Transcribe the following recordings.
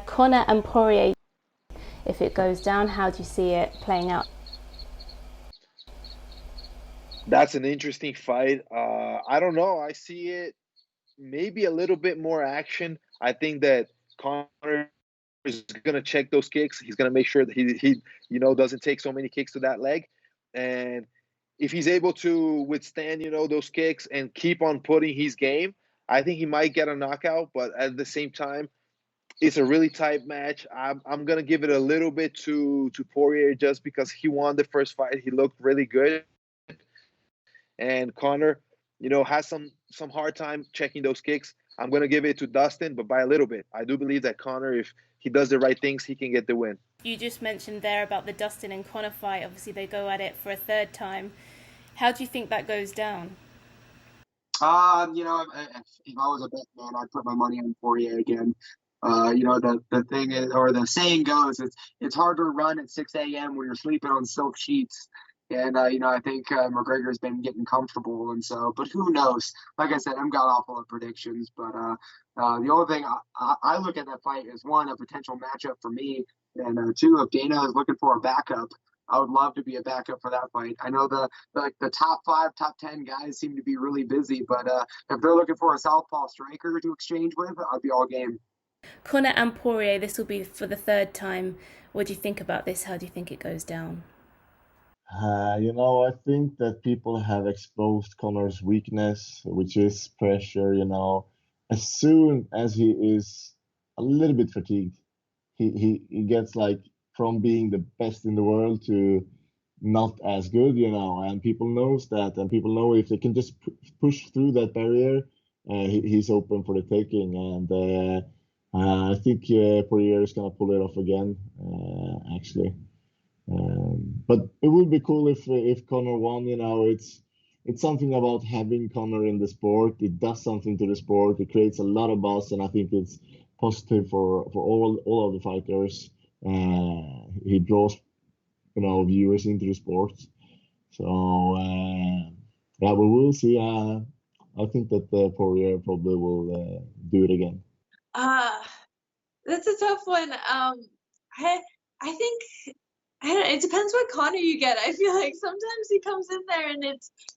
Conor and Poirier, if it goes down, how do you see it playing out? That's an interesting fight. I don't know. I see it maybe a little bit more action. I think that Conor is going to check those kicks. He's going to make sure that he doesn't take so many kicks to that leg. And if he's able to withstand, those kicks and keep on putting his game, I think he might get a knockout. But at the same time, it's a really tight match. I'm going to give it a little bit to Poirier just because he won the first fight. He looked really good. And Conor, has some hard time checking those kicks. I'm going to give it to Dustin, but by a little bit. I do believe that Conor, if he does the right things, he can get the win. You just mentioned there about the Dustin and Conor fight. Obviously, they go at it for a third time. How do you think that goes down? If I was a bet man, I'd put my money on Poirier again. The thing is, or the saying goes, it's hard to run at 6 a.m. when you're sleeping on silk sheets. And I think McGregor's been getting comfortable, and so. But who knows? Like I said, I'm god awful at predictions. But the only thing I look at that fight is one, a potential matchup for me, and two, if Dana is looking for a backup, I would love to be a backup for that fight. I know the top 5, top 10 guys seem to be really busy, but if they're looking for a southpaw striker to exchange with, I'd be all game. Conor and Poirier, this will be for the third time. What do you think about this? How do you think it goes down? I think that people have exposed Connor's weakness, which is pressure. As soon as he is a little bit fatigued, he gets like from being the best in the world to not as good, and people knows that, and people know if they can just push through that barrier, he's open for the taking, and I think Poirier is gonna pull it off again, actually. But it would be cool if Conor won. It's something about having Conor in the sport. It does something to the sport. It creates a lot of buzz, and I think it's positive for all of the fighters. He draws viewers into the sport. So yeah, we will see. I think that Poirier probably will do it again. That's a tough one. I think I don't know, it depends what Conor you get. I feel like sometimes he comes in there and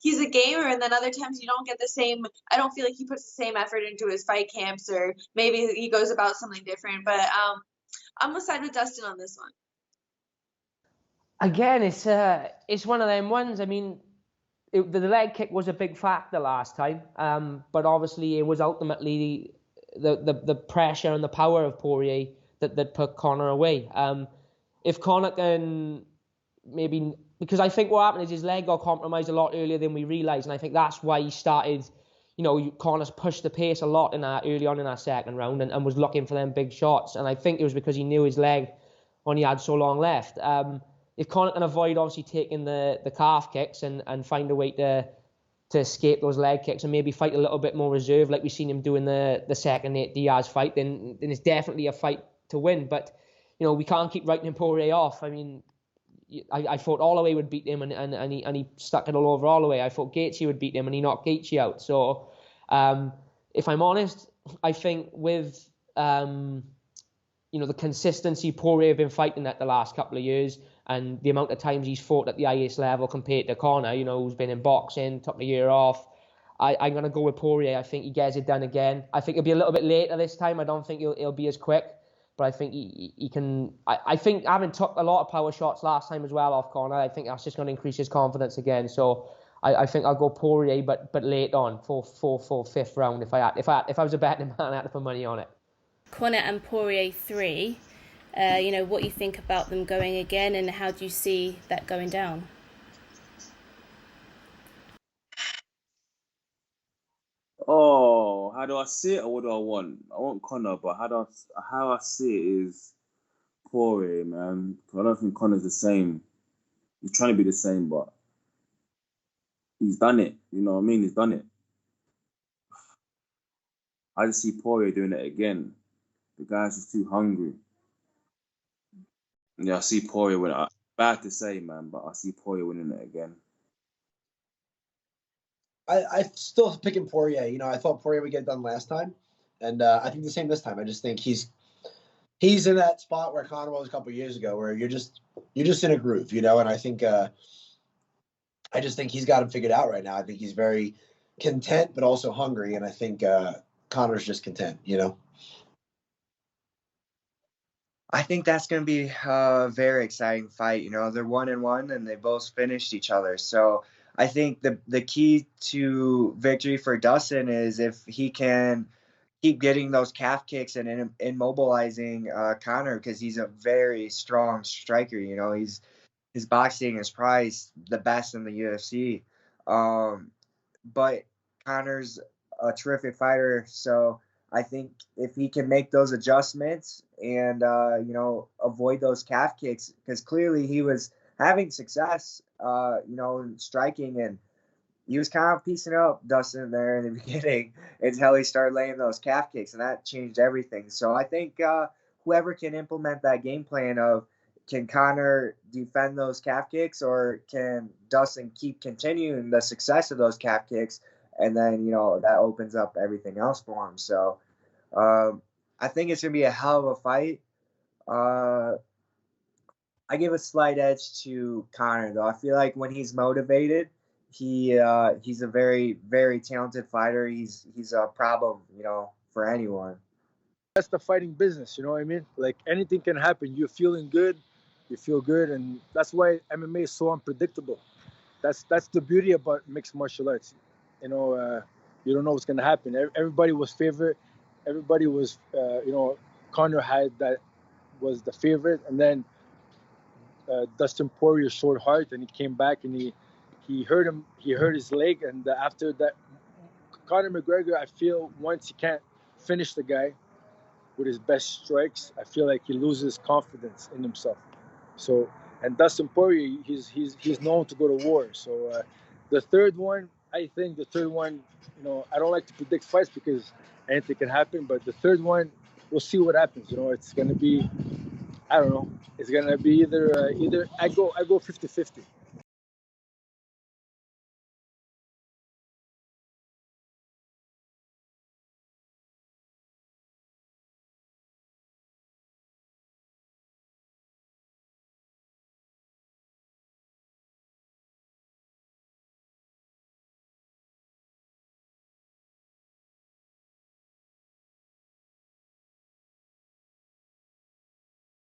he's a gamer, and then other times you don't get the same. I don't feel like he puts the same effort into his fight camps, or maybe he goes about something different. But I'm gonna side with Dustin on this one. Again, it's one of them ones. I mean, the leg kick was a big factor last time, but obviously it was ultimately the pressure and the power of Poirier that put Conor away. If Conor can maybe, because I think what happened is his leg got compromised a lot earlier than we realised, and I think that's why he started, Conor's pushed the pace a lot early on in that second round and was looking for them big shots, and I think it was because he knew his leg only had so long left. If Conor can avoid obviously taking the calf kicks and find a way to escape those leg kicks and maybe fight a little bit more reserved like we've seen him do in the second Nate Diaz fight, then it's definitely a fight to win. But we can't keep writing Poirier off. I mean, I thought Holloway would beat him and he stuck it all over Holloway. I thought Gaethje would beat him and he knocked Gaethje out. So if I'm honest, I think with the consistency Poirier have been fighting at the last couple of years and the amount of times he's fought at the highest level compared to Conor, who's been in boxing, took a year off, I'm going to go with Poirier. I think he gets it done again. I think it'll be a little bit later this time. I don't think he'll be as quick. But I think he can. I think having took a lot of power shots last time as well off Conor, I think that's just going to increase his confidence again. So I think I'll go Poirier, but late on for fifth round. If I was a betting man, I had to put money on it. Conor and Poirier 3. What you think about them going again, and how do you see that going down? Oh, how do I see it, or what do I want? I want Conor, but how I see it is Poirier, man. I don't think Conor's the same. He's trying to be the same, but he's done it. You know what I mean? He's done it. I just see Poirier doing it again. The guy's just too hungry. Yeah, I see Poirier winning. Bad to say, man, but I see Poirier winning it again. I still picking Poirier. I thought Poirier would get it done last time, and I think the same this time. I just think he's he's in that spot where Conor was a couple of years ago, where you're just in a groove, you know. And I think I just think he's got him figured out right now. I think he's very content, but also hungry, and I think Conor's just content, you know. I think that's going to be a very exciting fight. You know, they're 1-1 and they both finished each other. So I think the key to victory for Dustin is if he can keep getting those calf kicks and immobilizing Conor, because he's a very strong striker. You know, his boxing is prized the best in the UFC. But Conor's a terrific fighter, so I think if he can make those adjustments and you know, avoid those calf kicks, because clearly he was having success, you know, striking, and he was kind of piecing up Dustin there in the beginning until he started laying those calf kicks, and that changed everything. So I think whoever can implement that game plan of, can Conor defend those calf kicks, or can Dustin keep continuing the success of those calf kicks, and then, you know, that opens up everything else for him. So I think it's going to be a hell of a fight. I give a slight edge to Conor, though. I feel like when he's motivated, he's a very, very talented fighter. He's a problem, you know, for anyone. That's the fighting business, you know what I mean? Like, anything can happen. You're feeling good, you feel good, and that's why MMA is so unpredictable. That's the beauty about mixed martial arts. You know, you don't know what's gonna happen. Everybody was favorite. Everybody was, you know, Conor was the favorite, and then Dustin Poirier showed heart, and he came back and he hurt his leg, and after that, Conor McGregor, I feel once he can't finish the guy with his best strikes, I feel like he loses confidence in himself. So, and Dustin Poirier, he's known to go to war. So the third one, you know, I don't like to predict fights because anything can happen, but the third one, we'll see what happens. You know, it's gonna be, I don't know, it's gonna be either I go 50-50.